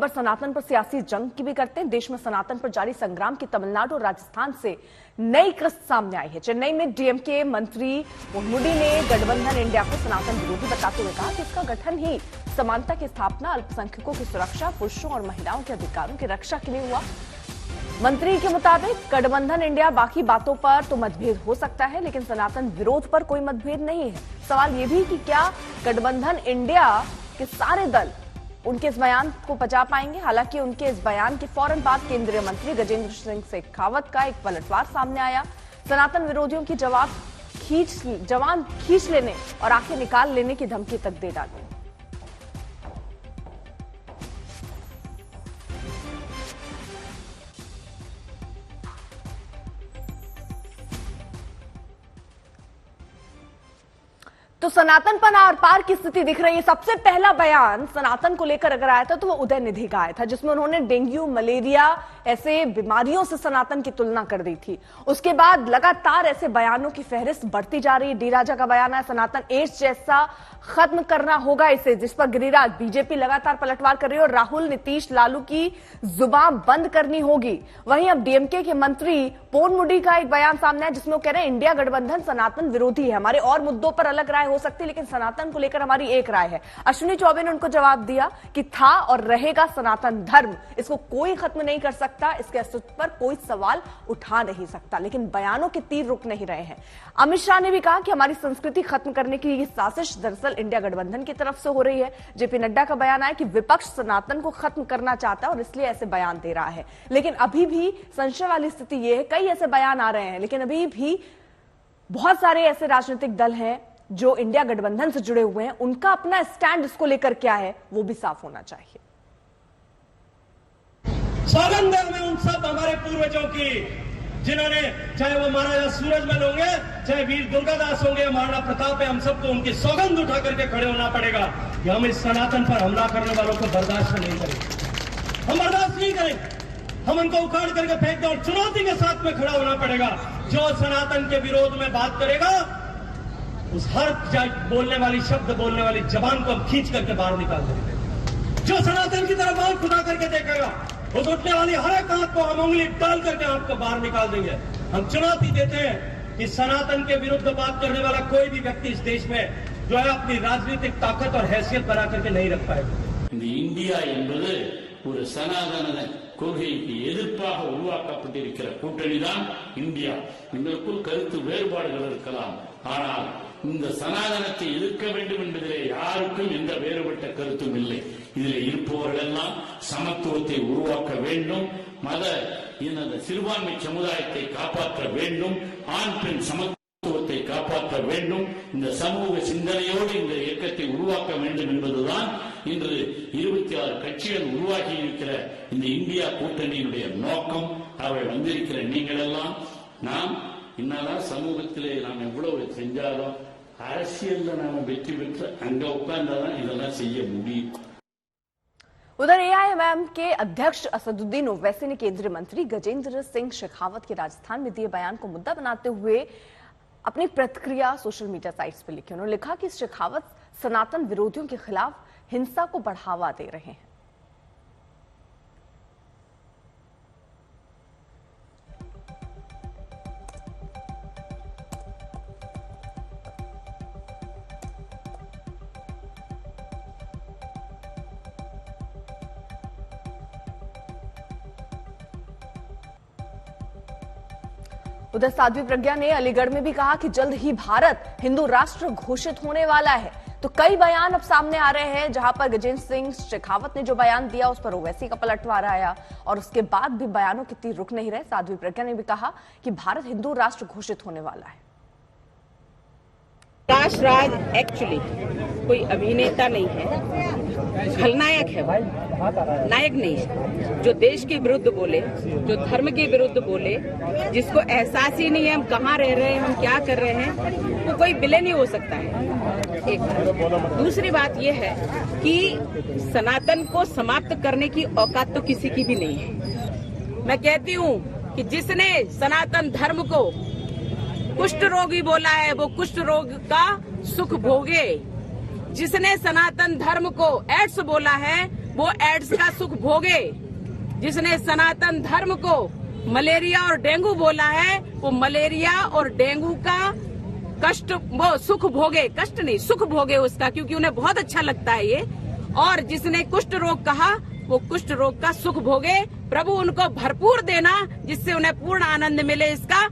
पर सनातन पर सियासी जंग की भी करते हैं। देश में सनातन पर जारी संग्राम की तमिलनाडु और राजस्थान से नई किस्त सामने आई है। चेन्नई में डीएमके मंत्री पोनमुडी ने गठबंधन इंडिया को सनातन विरोधी बताते हुए कहा कि इसका गठन ही समानता की स्थापना, अल्पसंख्यकों की सुरक्षा, पुरुषों और महिलाओं के अधिकारों की रक्षा के लिए हुआ। मंत्री के मुताबिक गठबंधन इंडिया बाकी बातों पर तो मतभेद हो सकता है, लेकिन सनातन विरोध पर कोई मतभेद नहीं है। सवाल यह भी कि क्या गठबंधन इंडिया के सारे दल उनके इस बयान को पचा पाएंगे। हालांकि उनके इस बयान के फौरन बाद केंद्रीय मंत्री गजेंद्र सिंह शेखावत का एक पलटवार सामने आया। सनातन विरोधियों की जवान खींच लेने और आंखें निकाल लेने की धमकी तक दे डाली। तो सनातन पर आर पार की स्थिति दिख रही है। सबसे पहला बयान सनातन को लेकर अगर आया था तो वो उदयनिधि का आया था, जिसमें उन्होंने डेंगू, मलेरिया ऐसे बीमारियों से सनातन की तुलना कर दी थी। उसके बाद लगातार ऐसे बयानों की फहरिस्त बढ़ती जा रही है। डी राजा का बयान है, सनातन एड्स जैसा खत्म करना होगा इसे, जिस पर गिरिराज बीजेपी लगातार पलटवार कर रही है और राहुल, नीतीश, लालू की जुबान बंद करनी होगी। वहीं अब डीएमके के मंत्री पोनमुडी का एक बयान सामने है, जिसमें वो कह रहे हैं इंडिया गठबंधन सनातन विरोधी है, हमारे और मुद्दों पर अलग राय हो सकती है लेकिन सनातन को लेकर हमारी एक राय है। अश्विनी चौबे ने उनको जवाब दिया कि था और रहेगा सनातन धर्म, इसको कोई खत्म नहीं कर सकता, इसके अस्तित्व पर कोई सवाल उठा नहीं सकता। लेकिन बयानों के तीर रुक नहीं रहे हैं। अमित शाह ने भी कहा कि हमारी संस्कृति खत्म करने की ये साजिश दरअसल इंडिया गठबंधन की तरफ से हो रही है। जेपी नड्डा का बयान आया कि विपक्ष सनातन को खत्म करना चाहता है और इसलिए ऐसे बयान दे रहा है। लेकिन अभी भी संशय वाली स्थिति यह है, कई ऐसे बयान आ रहे हैं लेकिन अभी भी बहुत सारे ऐसे राजनीतिक दल हैं जो इंडिया गठबंधन से जुड़े हुए हैं, उनका अपना स्टैंड इसको लेकर क्या है वो भी साफ होना चाहिए। सौगंध में उन सब हमारे पूर्वजों की, जिन्होंने, चाहे वो महाराजा सूरजमल होंगे, चाहे वीर दुर्गादास होंगे, महाराणा प्रताप है, हम सबको उनकी सौगंध उठा करके खड़े होना पड़ेगा कि हम इस सनातन पर हमला करने वालों को बर्दाश्त नहीं करेंगे। हम बर्दाश्त नहीं करेंगे, हम उनको उखाड़ करके फेंक दें और चुनौती के साथ में खड़ा होना पड़ेगा। जो सनातन के विरोध में बात करेगा उस हर बोलने वाली, शब्द बोलने वाली जबान को हम खींच करके बाहर निकाल देंगे। जो सनातन की तरफ आंख उठा करके देखेगा उस उठने वाली हर एक आंख को हम उंगली डाल करके आंख को बाहर निकाल देंगे। हम चुनौती देते हैं कि सनातन के विरुद्ध बात करने वाला कोई भी व्यक्ति इस देश में जो है अपनी राजनीतिक ताकत और हैसियत बना करके नहीं रख पाएगा। इंडिया என்பது ஒரு சனாதன கொள்கைக்கு எதிர்ப்பாக உருவாக்கப்பட்டிருக்கிற கூட்டணிதான் இந்தியா. எங்களுக்குள் கருத்து வேறுபாடுகள் இருக்கலாம், ஆனால் இந்த சனாதனத்தை எதிர்க்க வேண்டும் என்பதிலே யாருக்கும் எந்த வேறுபட்ட கருத்தும் இல்லை. இதில் இருப்பவர்கள் எல்லாம் சமத்துவத்தை உருவாக்க வேண்டும், மத இந்த சிறுபான்மை சமுதாயத்தை காப்பாற்ற வேண்டும், ஆண் பெண் சமத்துவத்தை காப்பாற்ற வேண்டும், இந்த சமூக சிந்தனையோடு இந்த இயக்கத்தை உருவாக்க வேண்டும் என்பதுதான் இன்று 26 கட்சிகள் உருவாகி இருக்கிற இந்த இந்தியா கூட்டணியினுடைய நோக்கம். அவை வந்திருக்கிற நீங்கள் எல்லாம், நாம் இன்னதான் சமூகத்திலே நாம் எவ்வளவு செஞ்சாலும் அரசியல்ல நாம வெற்றி பெற்று அங்க உட்கார்ந்தாதான் இதெல்லாம் செய்ய முடியும்। उधर एआईएमएम के अध्यक्ष असदुद्दीन ओवैसी ने केंद्रीय मंत्री गजेंद्र सिंह शेखावत के राजस्थान में दिए बयान को मुद्दा बनाते हुए अपनी प्रतिक्रिया सोशल मीडिया साइट्स पर लिखी। उन्होंने लिखा कि शेखावत सनातन विरोधियों के खिलाफ हिंसा को बढ़ावा दे रहे हैं। उधर साध्वी प्रज्ञा ने अलीगढ़ में भी कहा कि जल्द ही भारत हिंदू राष्ट्र घोषित होने वाला है। तो कई बयान अब सामने आ रहे हैं, जहां पर गजेंद्र सिंह शेखावत ने जो बयान दिया उस पर ओवैसी का पलटवार आया और उसके बाद भी बयानों के तीर रुक नहीं रहे। साध्वी प्रज्ञा ने भी कहा कि भारत हिंदू राष्ट्र घोषित होने वाला है। राष्ट्रराज एक्चुअली कोई अभिनेता नहीं है, खलनायक है, नायक नहीं। जो देश के विरुद्ध बोले, जो धर्म के विरुद्ध बोले, जिसको एहसास ही नहीं है हम कहाँ रह रहे हैं, हम क्या कर रहे हैं, वो कोई विलेन नहीं हो सकता है। एक दूसरी बात यह है कि सनातन को समाप्त करने की औकात तो किसी की भी नहीं है। मैं कहती हूँ कि जिसने सनातन धर्म को कुष्ठ रोगी बोला है वो कुष्ठ रोग का सुख भोगे, जिसने सनातन धर्म को एड्स बोला है वो एड्स का सुख भोगे। जिसने सनातन धर्म को मलेरिया और डेंगू बोला है, वो मलेरिया और डेंगू का कष्ट, वो सुख भोगे, कष्ट नहीं सुख भोगे उसका, क्योंकि उन्हें बहुत अच्छा लगता है ये। और जिसने कुष्ठ रोग कहा, वो कुष्ठ रोग का सुख भोगे। प्रभु उनको भरपूर देना, जिससे उन्हें पूर्ण आनंद मिले इसका।